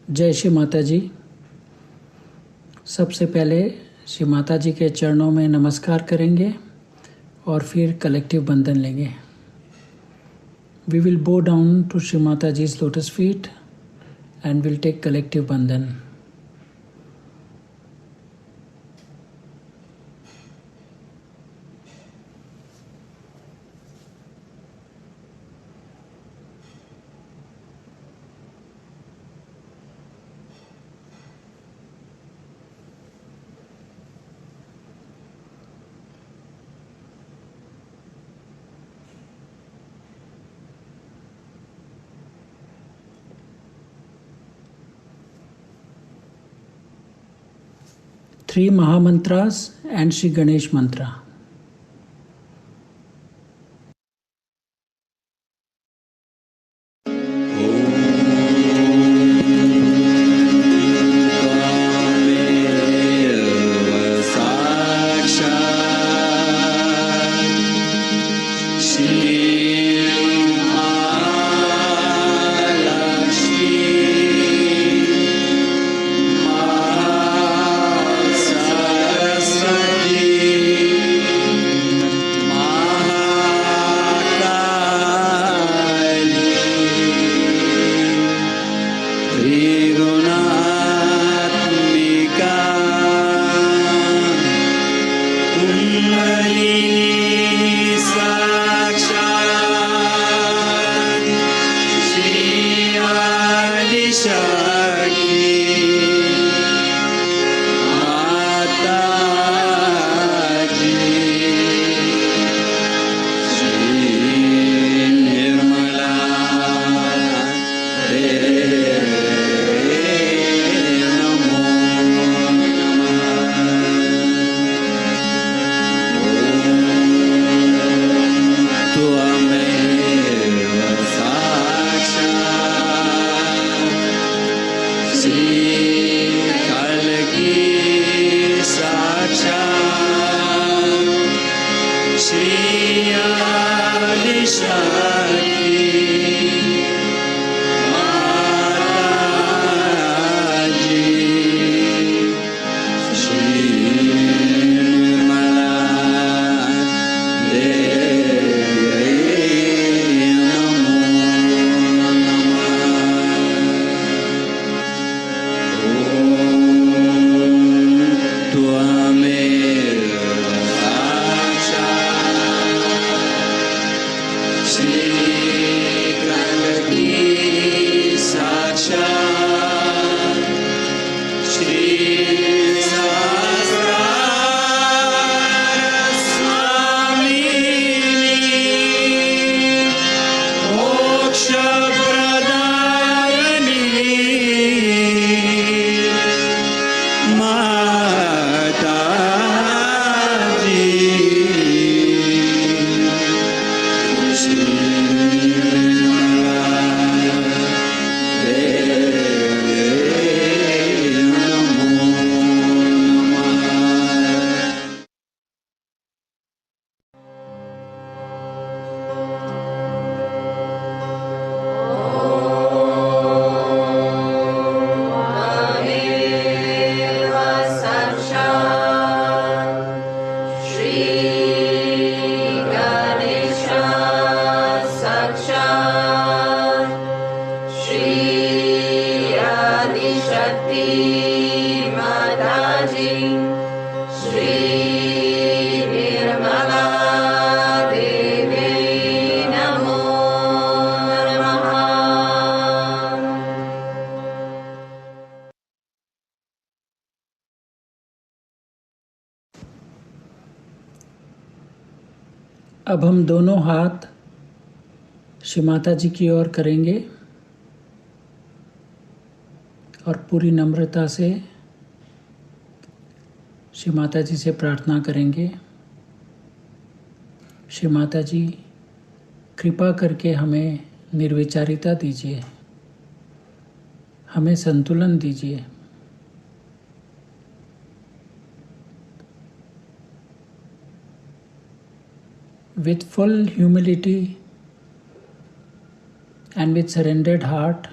जय श्री माता जी। सबसे पहले श्री माता जी के चरणों में नमस्कार करेंगे और फिर कलेक्टिव बंधन लेंगे। We will bow down to Shri Mataji's lotus feet and will take collective bandhan. Three Mahamantras and Shri Ganesh Mantra. अब हम दोनों हाथ श्री माता जी की ओर करेंगे और पूरी नम्रता से श्री माता जी से प्रार्थना करेंगे। श्री माता जी, कृपा करके हमें निर्विचारिता दीजिए, हमें संतुलन दीजिए। With full humility and with surrendered heart,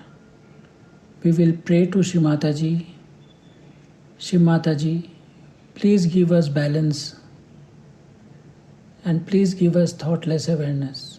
We will pray to Shri Mataji. Shri Mataji, please give us balance and please give us thoughtless awareness.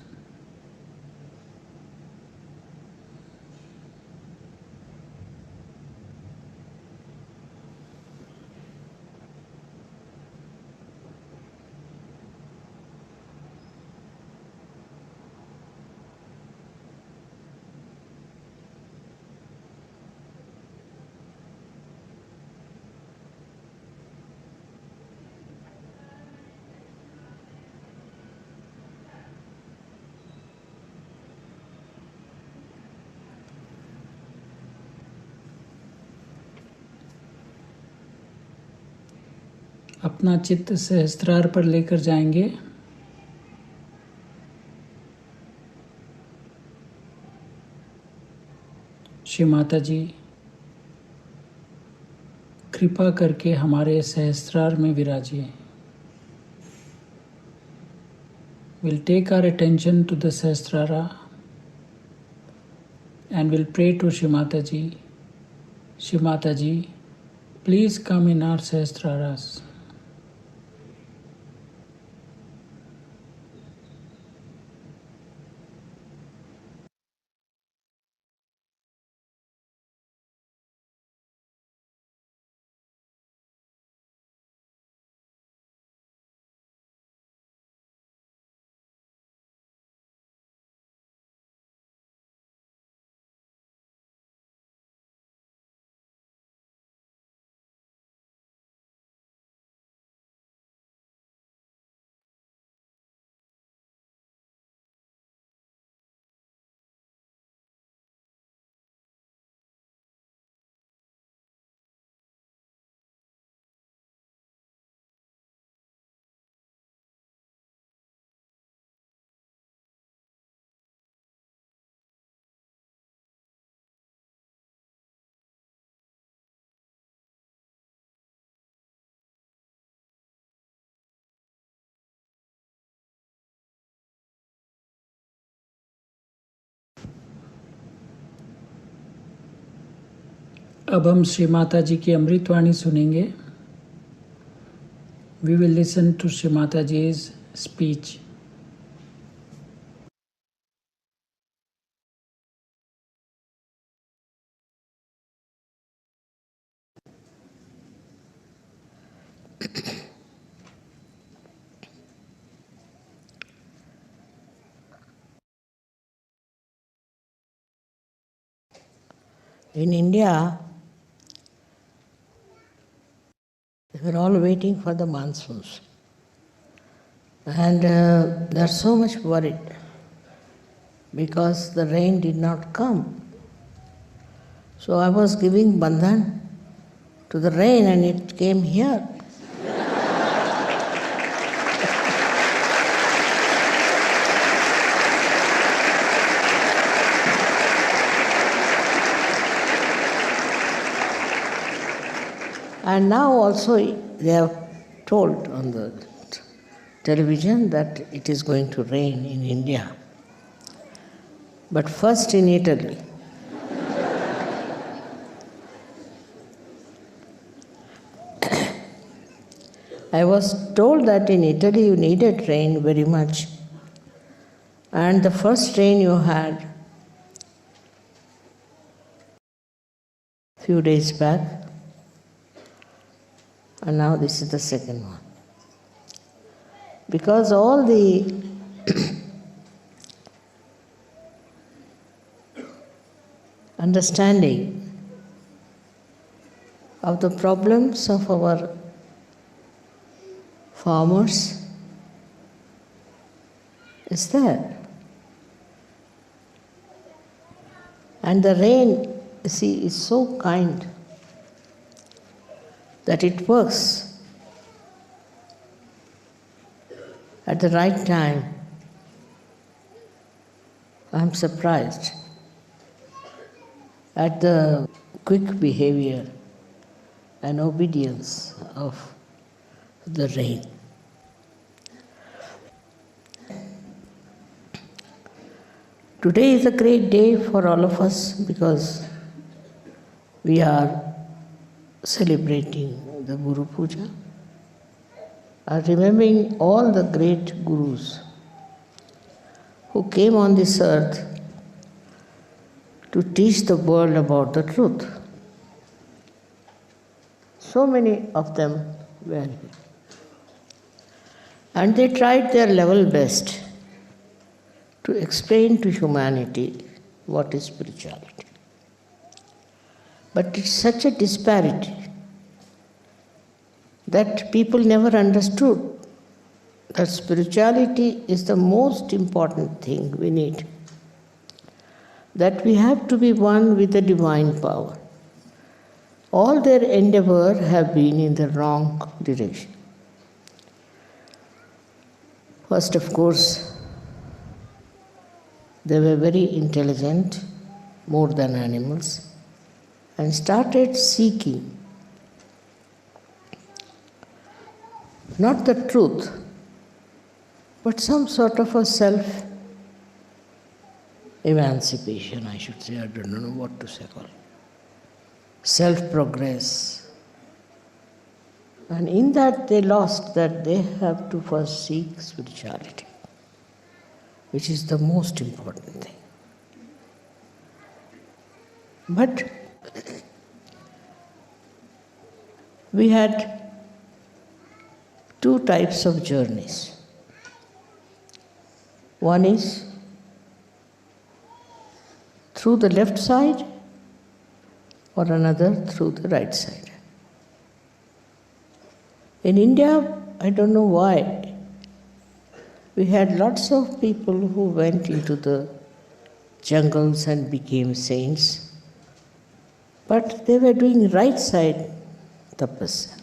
अपना चित्त सहस्त्रार पर लेकर जाएंगे। श्री माता जी, कृपा करके हमारे सहस्त्रार में विराजिए। We'll take our attention to the Sahasrara and we'll pray to Shri Mataji. Shri Mataji, please come in our Sahasraras. अब हम श्री माता जी की अमृतवाणी सुनेंगे। We will listen to Shri Mataji's speech. In India, they were all waiting for the monsoons. And they're so much worried because the rain did not come. So I was giving bandhan to the rain and it came here. And now also they have told on the television that it is going to rain in India. But first in Italy. I was told that in Italy you needed rain very much. And the first rain you had few days back, and now this is the second one. Because all the understanding of the problems of our farmers is there. And the rain, you see, is so kind that it works at the right time. I'm surprised at the quick behavior and obedience of the rain. Today is a great day for all of us because we are celebrating the Guru Puja, are remembering all the great Gurus who came on this earth to teach the world about the truth. So many of them were here. And they tried their level best to explain to humanity what is spirituality. But it's such a disparity that people never understood that spirituality is the most important thing we need. That we have to be one with the divine power. All their endeavor have been in the wrong direction. First, of course, they were very intelligent, more than animals, and started seeking not the truth, but some sort of a self-emancipation, I should say. I don't know what to say called. Self-progress. And in that they lost that they have to first seek spirituality, which is the most important thing. But we had two types of journeys. One is through the left side, or another through the right side. In India, I don't know why, we had lots of people who went into the jungles and became saints, but they were doing right side tapasya.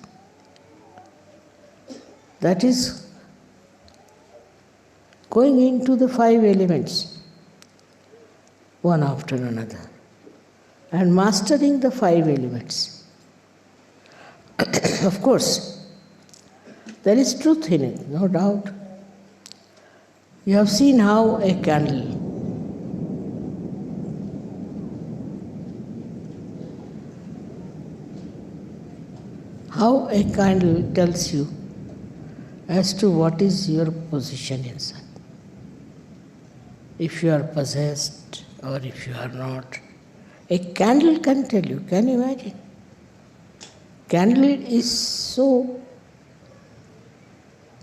That is going into the 5 elements, one after another, and mastering the 5 elements. Of course, there is truth in it, no doubt. You have seen how a candle tells you as to what is your position inside. If you are possessed or if you are not. A candle can tell you, can you imagine? Candle is so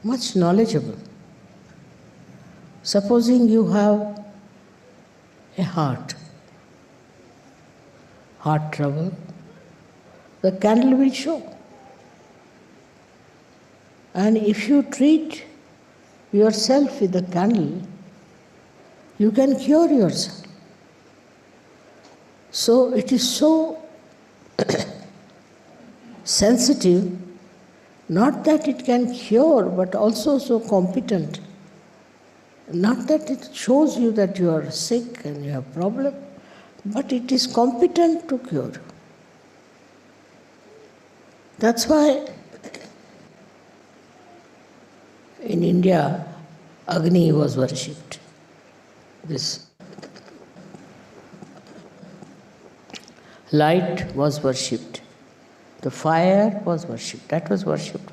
much knowledgeable. Supposing you have a heart trouble, the candle will show. And if you treat yourself with the candle, you can cure yourself. So it is so sensitive, not that it can cure, but also so competent. Not that it shows you that you are sick and you have problem, but it is competent to cure you. That's why in India, Agni was worshipped. This light was worshipped. The fire was worshipped. That was worshipped.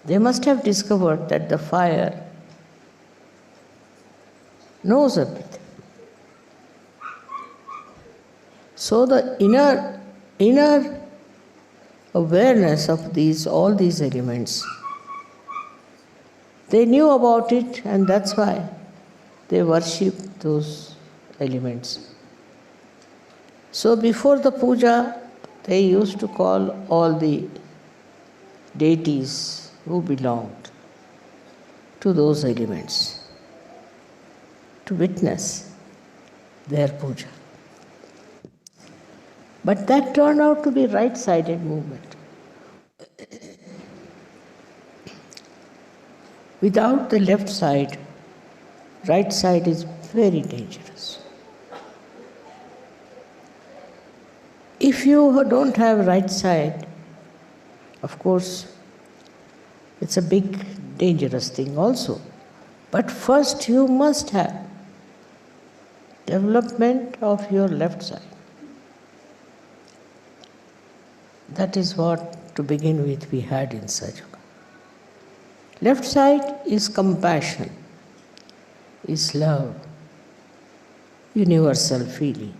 They must have discovered that the fire knows everything. So the inner awareness of all these elements, they knew about it, and that's why they worship those elements. So before the puja, they used to call all the deities who belonged to those elements to witness their puja. But that turned out to be right-sided movement. Without the left side, right side is very dangerous. If you don't have right side, of course, it's a big dangerous thing also. But first you must have development of your left side. That is what, to begin with, we had in Sahaja. Left side is compassion, is love, universal feeling.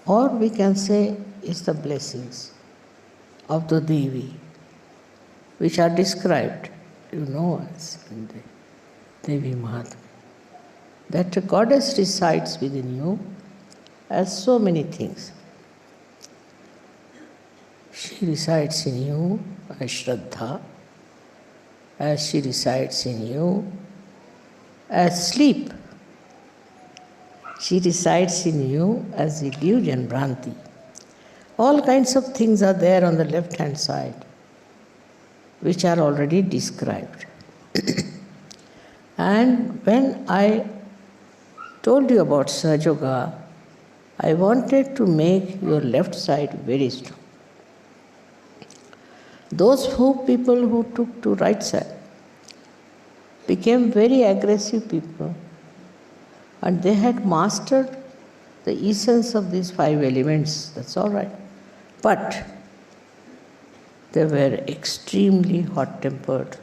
Or we can say is the blessings of the Devi, which are described, as in the Devi Mahatma. That a goddess resides within you as so many things. She resides in you as Shraddha, as she resides in you as sleep. She resides in you as illusion, Bhranti. All kinds of things are there on the left-hand side, which are already described. And when I told you about Sahaja, I wanted to make your left side very strong. Those people who took to right side became very aggressive people, and they had mastered the essence of these 5 elements. That's all right. But they were extremely hot-tempered,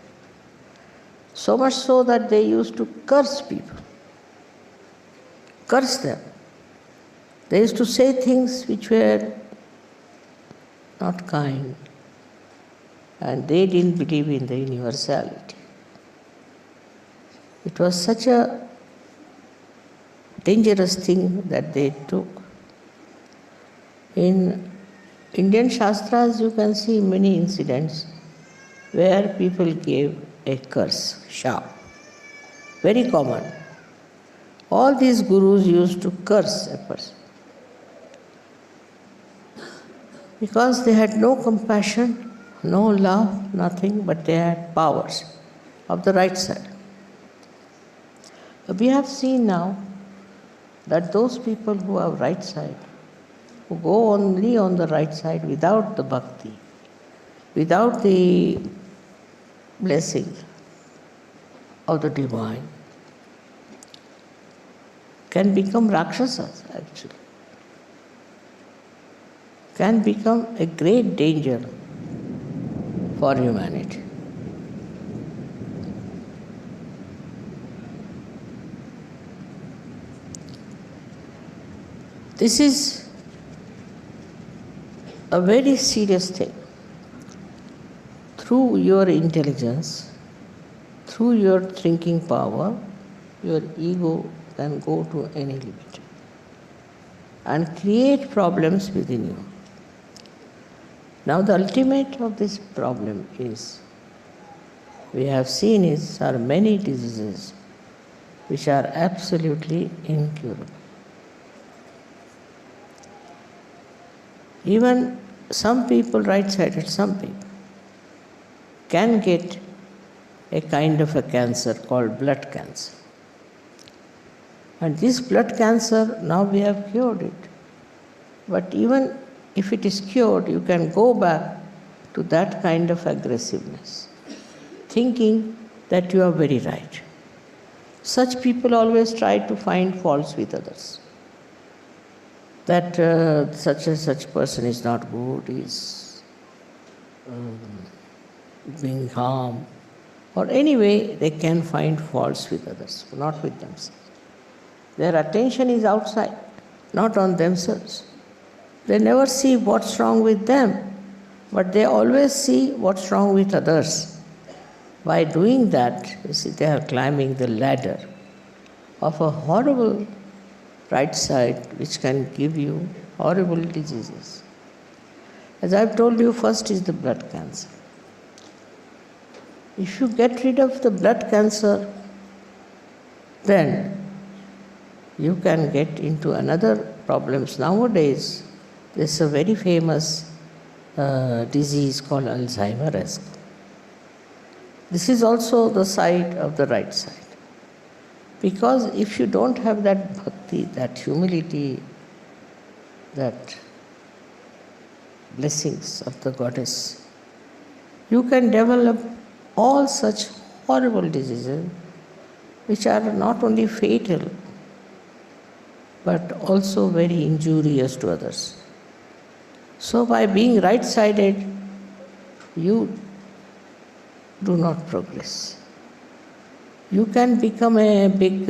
so much so that they used to curse people, curse them. They used to say things which were not kind, and they didn't believe in the universality. It was such a dangerous thing that they took. In Indian Shastras, you can see many incidents where people gave a curse, shap. Very common. All these gurus used to curse a person because they had no compassion, no love, nothing, but they had powers of the right side. We have seen now that those people who have right side, who go only on the right side without the bhakti, without the blessing of the divine, can become Rakshasas actually, can become a great danger for humanity. This is a very serious thing. Through your intelligence, through your thinking power, your ego can go to any limit and create problems within you. Now the ultimate of this problem is, we have seen are many diseases which are absolutely incurable. Even some people, right-sided, some people, can get a kind of a cancer called blood cancer. And this blood cancer, now we have cured it. But even if it is cured, you can go back to that kind of aggressiveness, thinking that you are very right. Such people always try to find faults with others. That such and such person is not good, is being harm, or anyway they can find faults with others, not with themselves. Their attention is outside, not on themselves. They never see what's wrong with them, but they always see what's wrong with others. By doing that, you see, they are climbing the ladder of a horrible right side which can give you horrible diseases. As I've told you, first is the blood cancer. If you get rid of the blood cancer, then you can get into another problems. Nowadays, there's a very famous disease called Alzheimer's. This is also the side of the right side. Because if you don't have that bhakti, that humility, that blessings of the goddess, you can develop all such horrible diseases which are not only fatal but also very injurious to others. So by being right-sided, you do not progress. You can become a big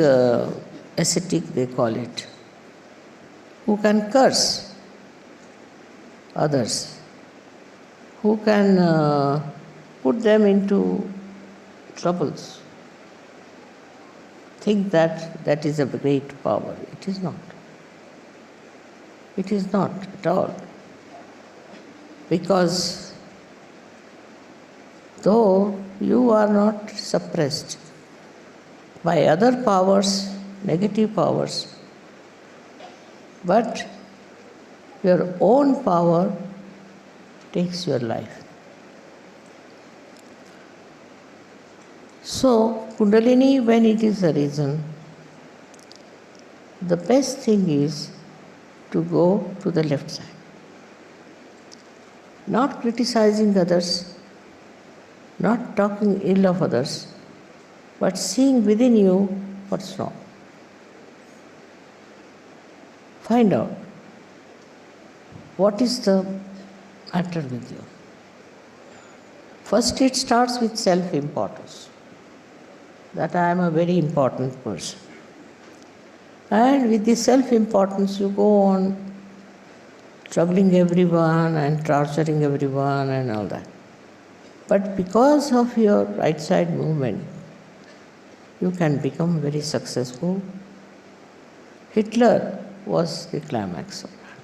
ascetic, they call it, who can curse others, who can put them into troubles. Think that that is a great power. It is not. It is not at all. Because though you are not suppressed by other powers, negative powers, but your own power takes your life. So, Kundalini, when it is arisen, the best thing is to go to the left side. Not criticizing others, not talking ill of others, but seeing within you what's wrong. Find out what is the matter with you. First, it starts with self-importance, that I am a very important person. And with this self-importance, you go on troubling everyone and torturing everyone and all that. But because of your right side movement, you can become very successful. Hitler was the climax of that.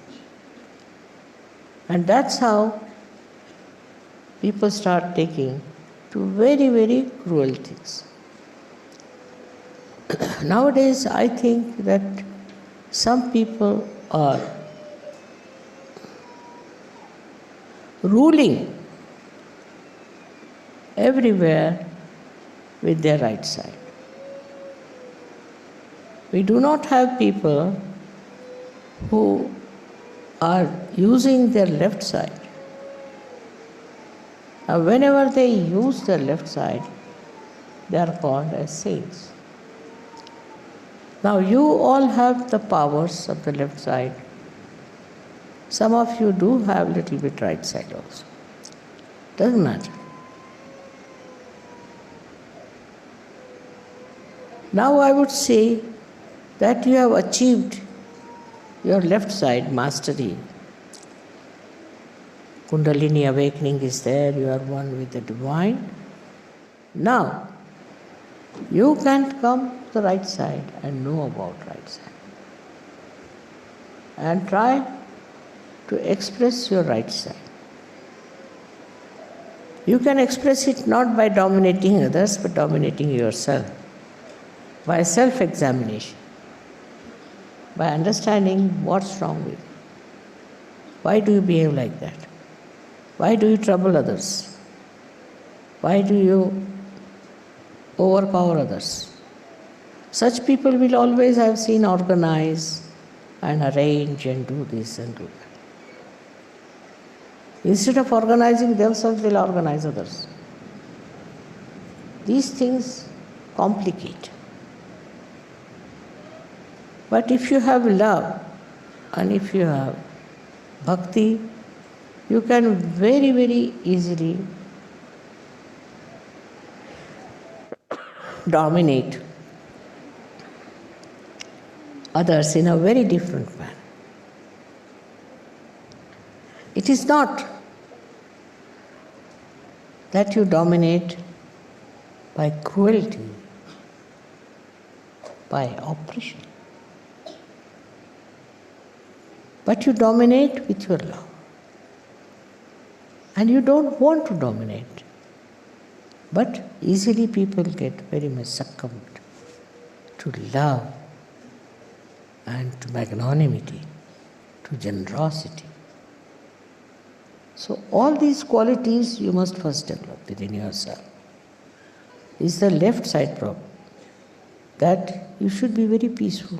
And that's how people start taking to very, very cruel things. Nowadays, I think that some people are ruling everywhere with their right side. We do not have people who are using their left side. And whenever they use their left side, they are called as saints. Now you all have the powers of the left side. Some of you do have little bit right side also. Doesn't matter. Now I would say that you have achieved your left side mastery. Kundalini awakening is there, you are one with the divine. Now, you can come to the right side and know about right side. And try to express your right side. You can express it not by dominating others, but dominating yourself. By self-examination. By understanding what's wrong with you. Why do you behave like that? Why do you trouble others? Why do you overpower others? Such people will always, I have seen, organize and arrange and do this and do that. Instead of organizing themselves, they'll organize others. These things complicate. But if you have love and if you have bhakti, you can very, very easily dominate others in a very different manner. It is not that you dominate by cruelty, by oppression, but you dominate with your love. And you don't want to dominate, but easily people get very much succumbed to love and to magnanimity, to generosity. So all these qualities you must first develop within yourself. Is the left side problem, that you should be very peaceful.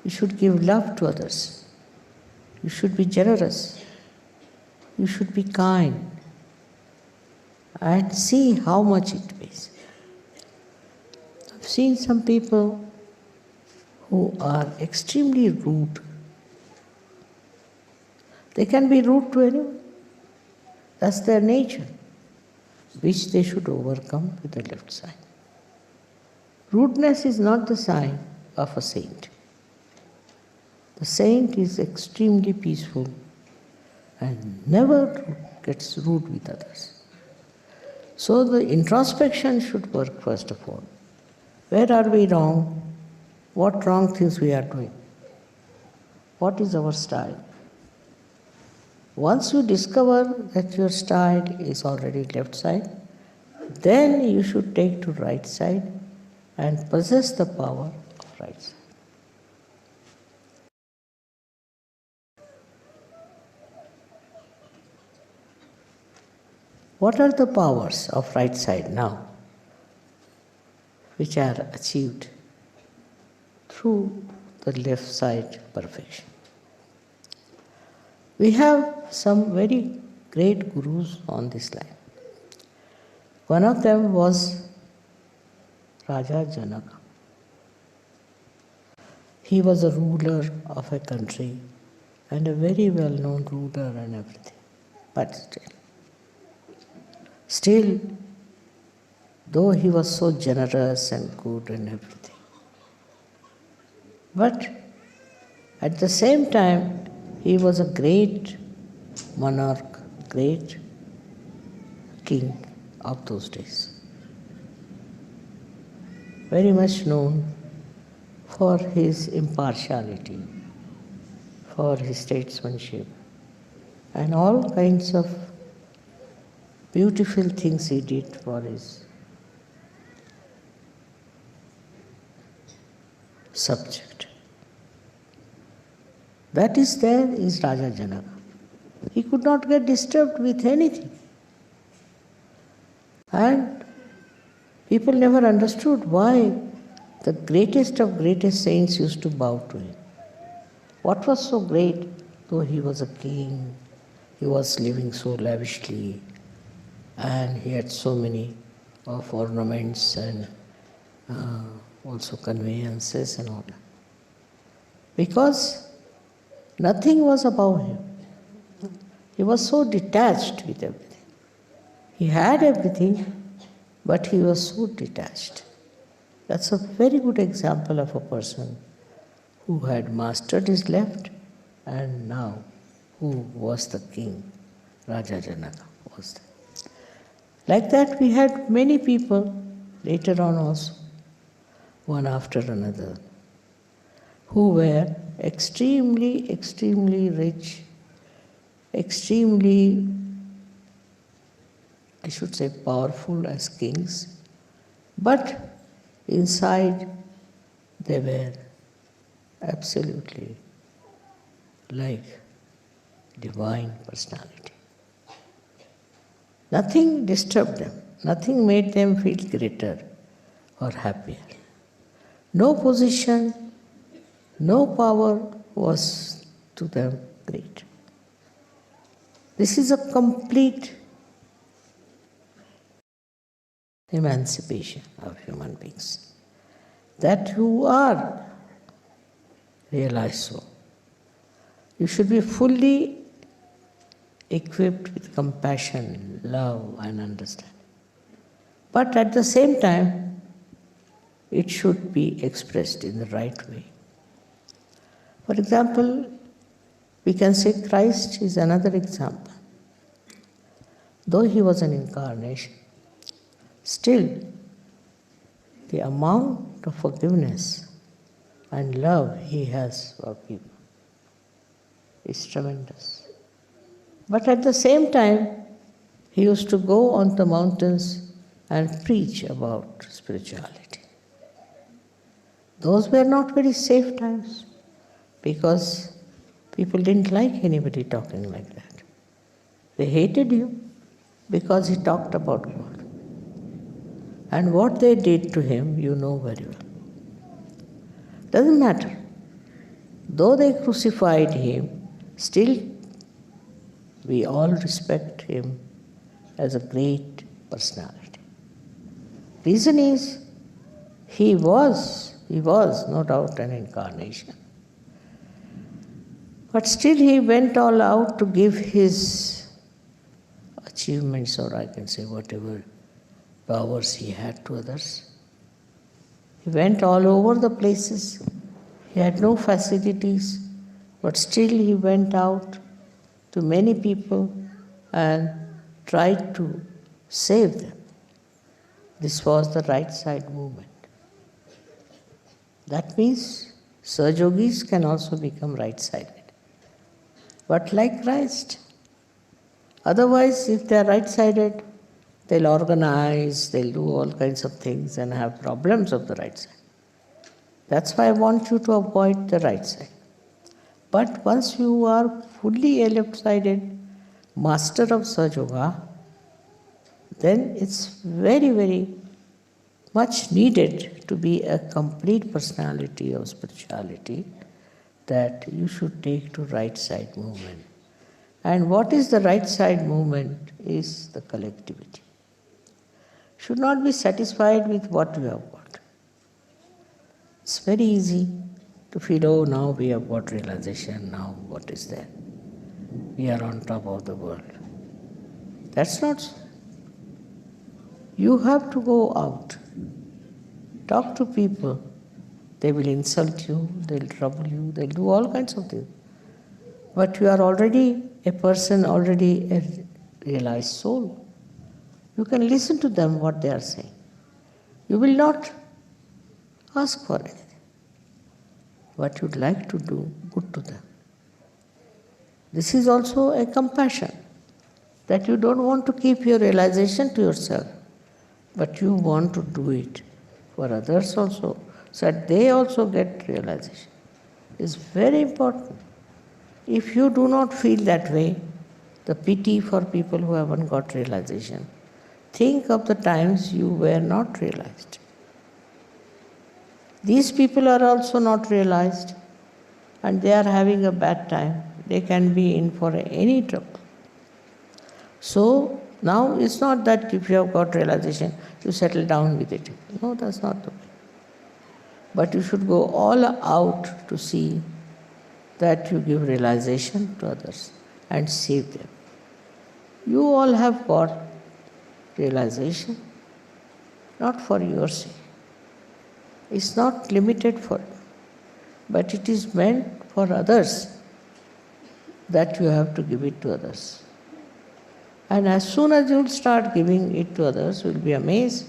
You should give love to others. You should be generous. You should be kind. And see how much it pays. seen some people who are extremely rude. They can be rude to anyone. That's their nature, which they should overcome with the left side. Rudeness is not the sign of a saint. The saint is extremely peaceful and never gets rude with others. So the introspection should work first of all. Where are we wrong? What wrong things we are doing? What is our style? Once you discover that your style is already left side, then you should take to right side and possess the power of right side. What are the powers of right side now, which are achieved through the left side perfection? We have some very great gurus on this line. One of them was Raja Janaka. He was a ruler of a country and a very well-known ruler and everything. But still, though he was so generous and good and everything, but at the same time, he was a great monarch, great king of those days. Very much known for his impartiality, for his statesmanship, and all kinds of beautiful things he did for his subject. That is there is Raja Janaka. He could not get disturbed with anything. And people never understood why the greatest of greatest saints used to bow to him. What was so great? Though he was a king, he was living so lavishly, and he had so many of ornaments and also conveyances and all that. Because nothing was above him. He was so detached with everything. He had everything, but he was so detached. That's a very good example of a person who had mastered his left and now who was the king. Raja Janaka was there. Like that, we had many people later on also, one after another, who were extremely, extremely rich, extremely, I should say, powerful as kings, but inside they were absolutely like divine personality. Nothing disturbed them, nothing made them feel greater or happier. No position, no power was to them great. This is a complete emancipation of human beings. That you are realized so. You should be fully equipped with compassion, love, and understanding. But at the same time, it should be expressed in the right way. For example, we can say Christ is another example. Though he was an incarnation, still the amount of forgiveness and love he has for people is tremendous. But at the same time, he used to go on the mountains and preach about spirituality. Those were not very safe times because people didn't like anybody talking like that. They hated you because he talked about God. And what they did to him, you know very well. Doesn't matter. Though they crucified him, still we all respect him as a great personality. Reason is He was no doubt an incarnation. But still he went all out to give his achievements, or I can say whatever powers he had, to others. He went all over the places. He had no facilities, but still he went out to many people and tried to save them. This was the right side movement. That means Sahajogis can also become right-sided. But like Christ. Otherwise, if they are right-sided, they'll organize, they'll do all kinds of things and have problems of the right side. That's why I want you to avoid the right side. But once you are fully left-sided, master of Sahaja, then it's very, very much needed to be a complete personality of spirituality that you should take to right side movement. And what is the right side movement is the collectivity. Should not be satisfied with what we have got. It's very easy to feel, oh, now we have got realization, now what is there? We are on top of the world. That's not so. You have to go out, talk to people. They will insult you, they'll trouble you, they'll do all kinds of things. But you are already a person, already a realized soul. You can listen to them, what they are saying. You will not ask for anything. What you'd like to do, good to them. This is also a compassion, that you don't want to keep your realization to yourself, but you want to do it for others also, so that they also get realization. It's very important. If you do not feel that way, the pity for people who haven't got realization, think of the times you were not realized. These people are also not realized, and they are having a bad time. They can be in for any trouble. So now it's not that if you have got realization, you settle down with it. No, that's not the way. But you should go all out to see that you give realization to others and save them. You all have got realization, not for your sake. It's not limited for you, but it is meant for others, that you have to give it to others. And as soon as you'll start giving it to others, you'll be amazed.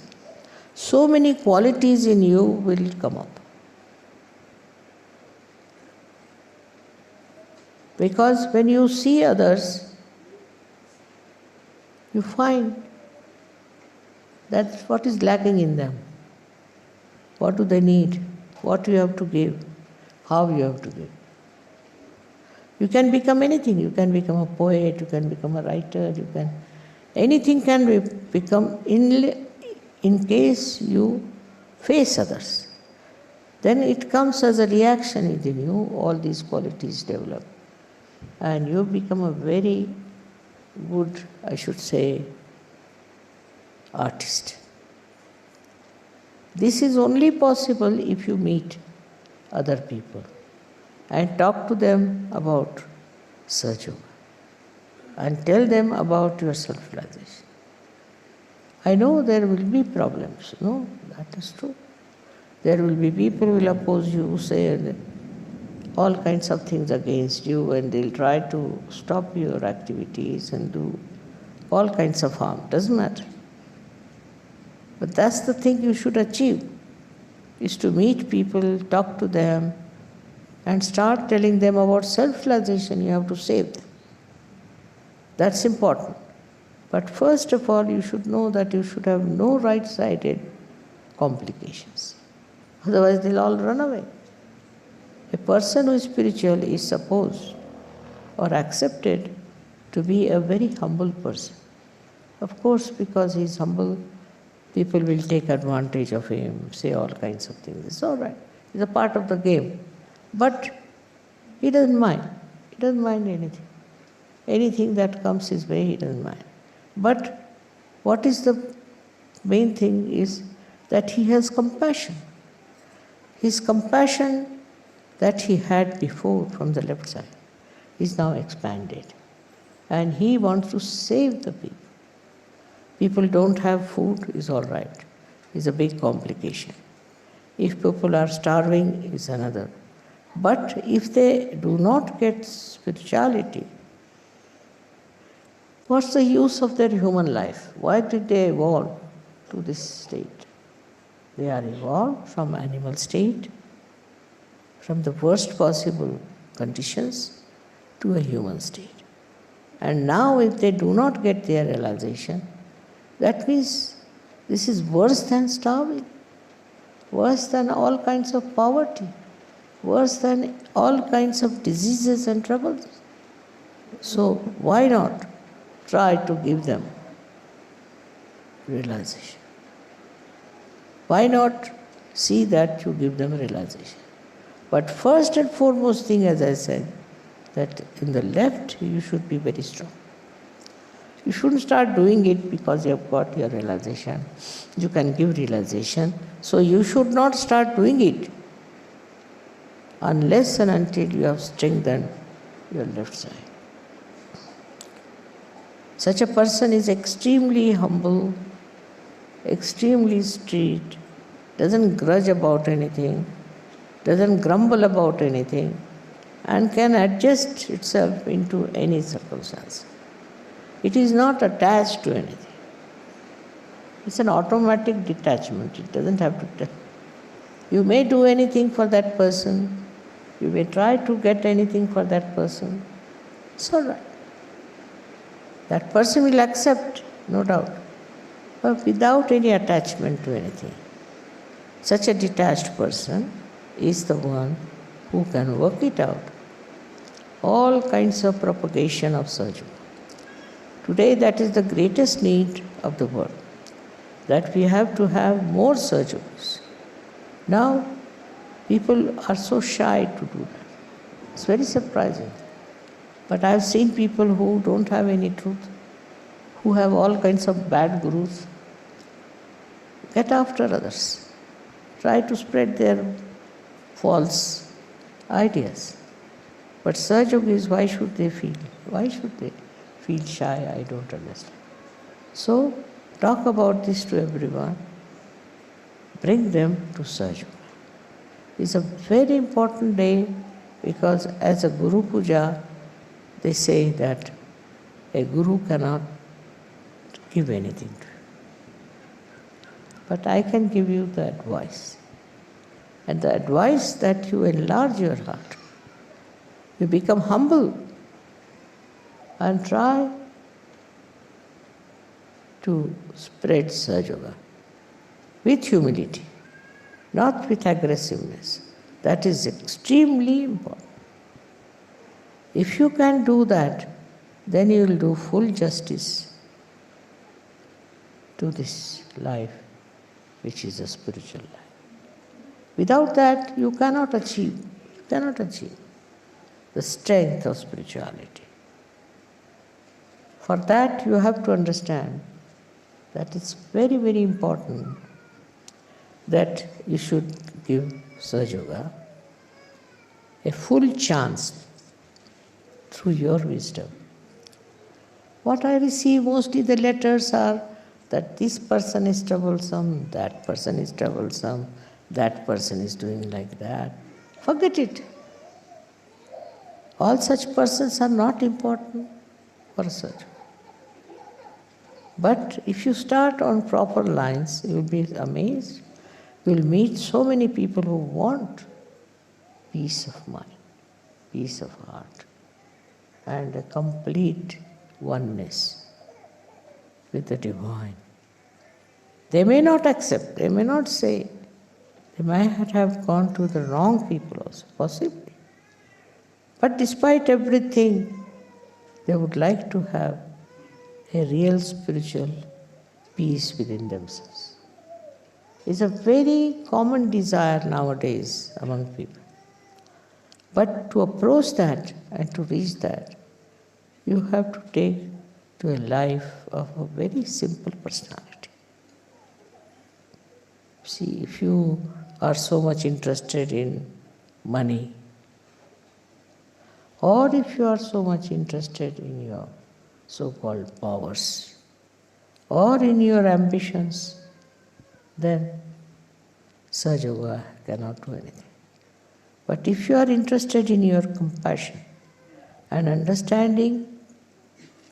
So many qualities in you will come up. Because when you see others, you find that's what is lacking in them. What do they need? What you have to give? How you have to give? You can become anything. You can become a poet, you can become a writer, anything can become in case you face others. Then it comes as a reaction within you, all these qualities develop. And you become a very good, I should say, artist. This is only possible if you meet other people and talk to them about Sahaja and tell them about your self-realization. I know there will be problems. No, that is true. There will be people who will oppose you, say all kinds of things against you, and they'll try to stop your activities and do all kinds of harm. Doesn't matter. But that's the thing you should achieve, is to meet people, talk to them, and start telling them about self-realization. You have to save them. That's important. But first of all, you should know that you should have no right-sided complications. Otherwise, they'll all run away. A person who is spiritual is supposed or accepted to be a very humble person. Of course, because he is humble, people will take advantage of him, say all kinds of things. It's all right. It's a part of the game. But he doesn't mind. He doesn't mind anything. Anything that comes his way, he doesn't mind. But what is the main thing is that he has compassion. His compassion that he had before from the left side is now expanded. And he wants to save the people. People don't have food is all right. It's a big complication. If people are starving is another. But if they do not get spirituality, what's the use of their human life? Why did they evolve to this state? They are evolved from animal state, from the worst possible conditions to a human state. And now if they do not get their realization, that means this is worse than starving, worse than all kinds of poverty, worse than all kinds of diseases and troubles. So why not try to give them realization? Why not see that you give them realization? But first and foremost thing, as I said, that in the left you should be very strong. You shouldn't start doing it because you have got your realization. You can give realization. So you should not start doing it unless and until you have strengthened your left side. Such a person is extremely humble, extremely straight, doesn't grudge about anything, doesn't grumble about anything, and can adjust itself into any circumstance. It is not attached to anything. It's an automatic detachment. It doesn't have to. You may do anything for that person. You may try to get anything for that person. It's all right. That person will accept, no doubt, but without any attachment to anything. Such a detached person is the one who can work it out. All kinds of propagation of Sahaja. Today that is the greatest need of the world, that we have to have more Sahajas. Now people are so shy to do that. It's very surprising. But I have seen people who don't have any truth, who have all kinds of bad gurus. Get after others. Try to spread their false ideas. But Sahajogis, why should they feel? Why should they feel shy? I don't understand. So, talk about this to everyone. Bring them to Sahaja. It's a very important day because as a Guru Puja, they say that a Guru cannot give anything to you. But I can give you the advice. And the advice that you enlarge your heart. You become humble and try to spread Sahaja with humility, not with aggressiveness. That is extremely important. If you can do that, then you will do full justice to this life, which is a spiritual life. Without that, you cannot achieve the strength of spirituality. For that, you have to understand that it's very, very important that you should give Sahaja a full chance through your wisdom. What I receive mostly the letters are that this person is troublesome, that person is troublesome, that person is doing like that. Forget it. All such persons are not important for Sahaja. But if you start on proper lines, you will be amazed. You will meet so many people who want peace of mind, peace of heart, and a complete oneness with the divine. They may not accept, they may not say, they might have gone to the wrong people also, possibly. But despite everything, they would like to have a real spiritual peace within themselves. It's a very common desire nowadays among people. But to approach that and to reach that, you have to take to a life of a very simple personality. See, if you are so much interested in money, or if you are so much interested in your so-called powers, or in your ambitions, then Sahaja Yoga cannot do anything. But if you are interested in your compassion and understanding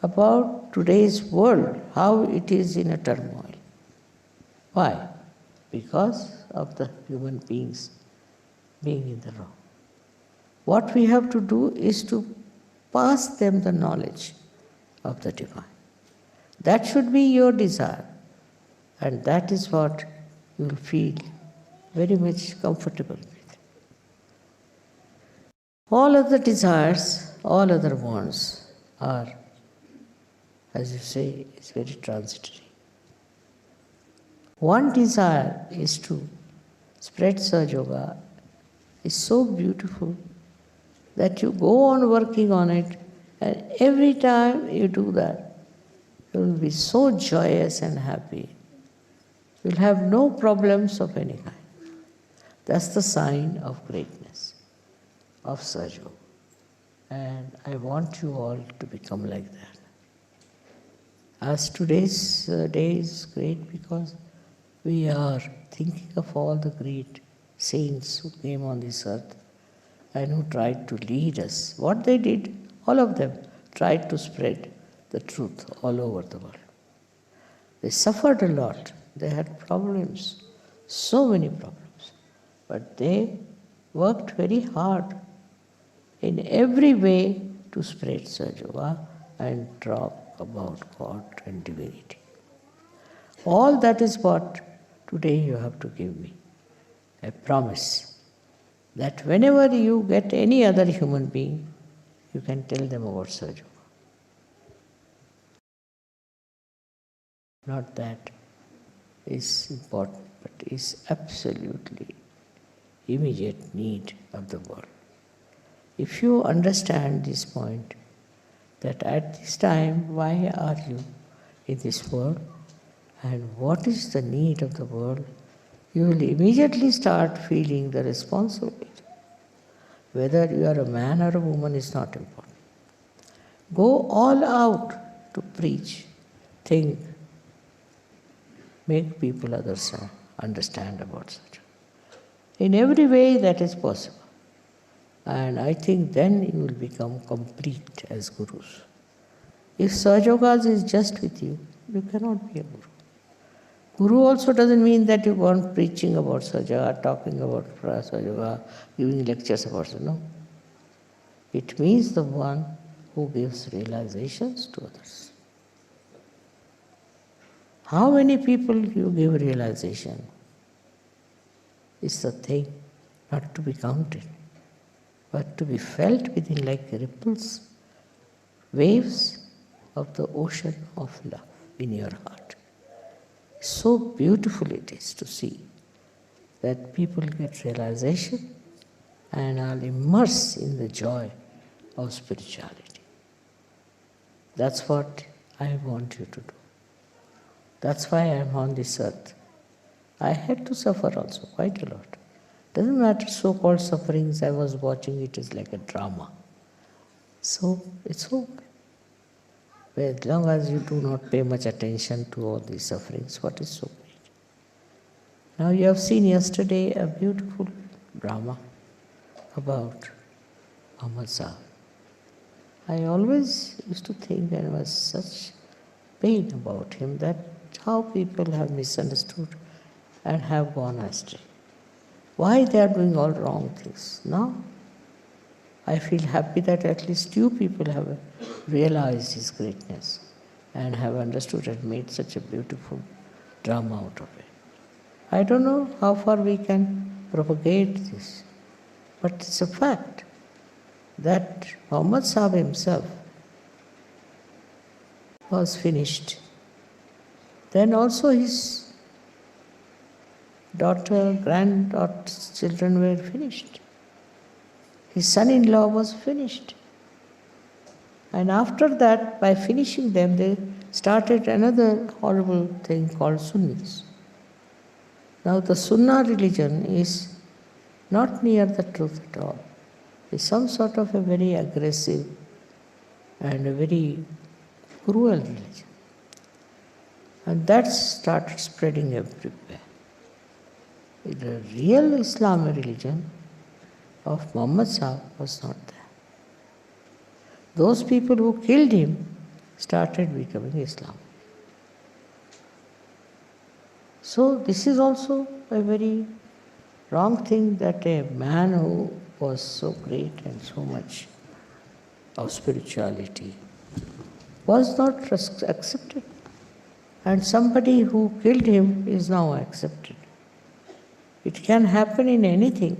about today's world, how it is in a turmoil. Why? Because of the human beings being in the wrong. What we have to do is to pass them the knowledge of the divine. That should be your desire, and that is what you will feel very much comfortable with. All other desires, all other wants are, as you say, is very transitory. One desire is to spread Sahaja Yoga is so beautiful that you go on working on it, and every time you do that, you will be so joyous and happy. You will have no problems of any kind. That's the sign of greatness of Sahaja Yoga. And I want you all to become like that. As today's day is great because we are thinking of all the great saints who came on this earth and who tried to lead us. What they did, all of them tried to spread the truth all over the world. They suffered a lot. They had problems, so many problems. But they worked very hard in every way to spread Sahaja Yoga and talk about God and divinity. All that is what today you have to give me. I promise that whenever you get any other human being, you can tell them about Sahaja Yoga. Not that is important, but is absolutely immediate need of the world. If you understand this point, that at this time, why are you in this world and what is the need of the world, you will immediately start feeling the responsibility. Whether you are a man or a woman is not important. Go all out to preach, think, make people others understand about such. In every way that is possible. And I think then you will become complete as gurus. If Sahaja Yoga is just with you, you cannot be a guru. Guru also doesn't mean that you go on preaching about Sahaja Yoga, talking about Sahaja Yoga, giving lectures about it. No. It means the one who gives realizations to others. How many people you give realization is the thing not to be counted, but to be felt within like ripples, waves of the ocean of love in your heart. So beautiful it is to see that people get realization and are immersed in the joy of spirituality. That's what I want you to do. That's why I am on this earth. I had to suffer also, quite a lot. Doesn't matter so-called sufferings, I was watching it as like a drama. So it's okay. But as long as you do not pay much attention to all these sufferings, what is so great? Now you have seen yesterday a beautiful drama about Muhammad Sahib. I always used to think there was such pain about him that how people have misunderstood and have gone astray. Why they are doing all wrong things? Now, I feel happy that at least you people have realized his greatness and have understood and made such a beautiful drama out of it. I don't know how far we can propagate this, but it's a fact that Muhammad Sahib himself was finished. Then also his daughter, granddaughter's children were finished. His son-in-law was finished. And after that, by finishing them, they started another horrible thing called Sunnis. Now the Sunnah religion is not near the truth at all. It's some sort of a very aggressive and a very cruel religion. And that started spreading everywhere. The real Islamic religion of Muhammad Sahib was not there. Those people who killed him started becoming Islam. So this is also a very wrong thing that a man who was so great and so much of spirituality was not accepted. And somebody who killed him is now accepted. It can happen in anything,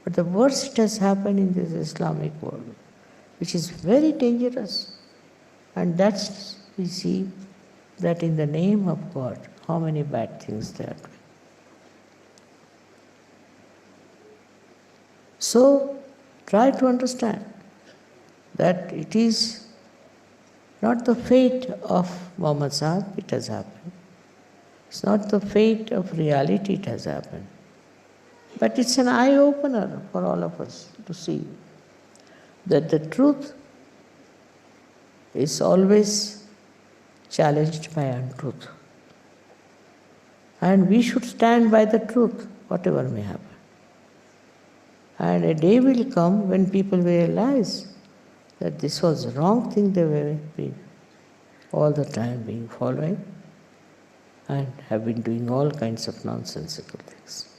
but the worst has happened in this Islamic world, which is very dangerous. And that's, we see that in the name of God, how many bad things they are doing. So, try to understand that it is not the fate of Muhammad Sahib, it has happened. It's not the fate of reality, it has happened. But it's an eye-opener for all of us to see that the truth is always challenged by untruth. And we should stand by the truth, whatever may happen. And a day will come when people will realize that this was the wrong thing they were all the time being following and have been doing all kinds of nonsensical things.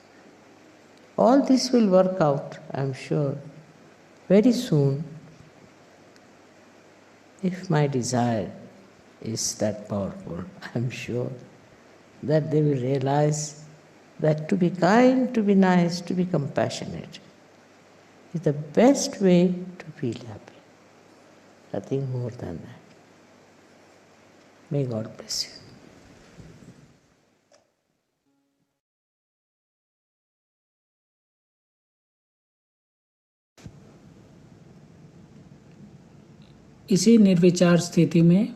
All this will work out, I am sure, very soon, if my desire is that powerful. I am sure that they will realize that to be kind, to be nice, to be compassionate is the best way to feel happy. Nothing more than that. May God bless you. इसी निर्विचार स्थिति में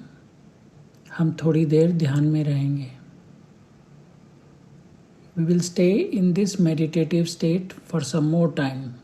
हम थोड़ी देर ध्यान में रहेंगे. We will stay in this meditative state for some more time.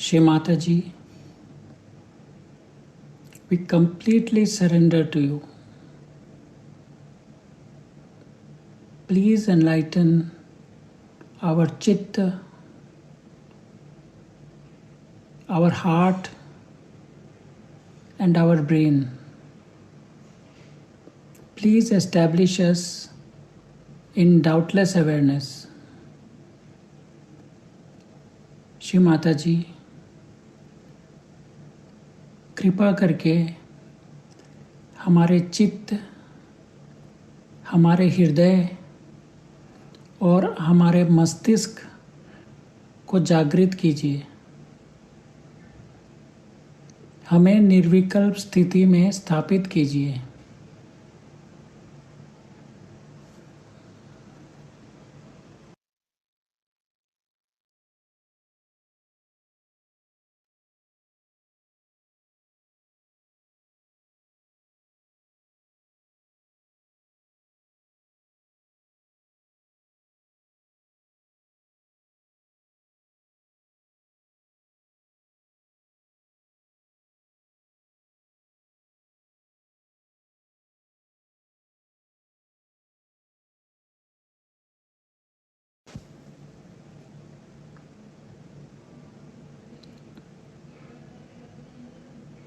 Shri Mataji, we completely surrender to you. Please enlighten our chitta, our heart, and our brain. Please establish us in doubtless awareness. Shri Mata जी, कृपा करके हमारे चित्त, हमारे हृदय और हमारे मस्तिष्क को जागृत कीजिए। हमें निर्विकल्प स्थिति में स्थापित कीजिए।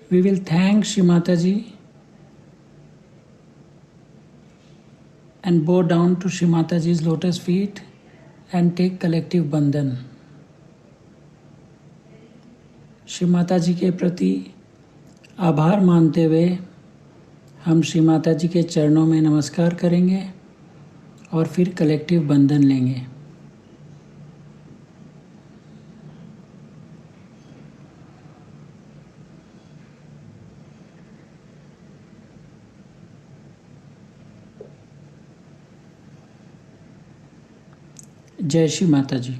We will thank Shri Mataji and bow down to Shri Mataji's lotus feet and take collective bandhan. Shri Mata जी के प्रति आभार मानते हुए हम श्री माता जी के चरणों में नमस्कार करेंगे और फिर कलेक्टिव बंधन लेंगे। जय श्री माता जी।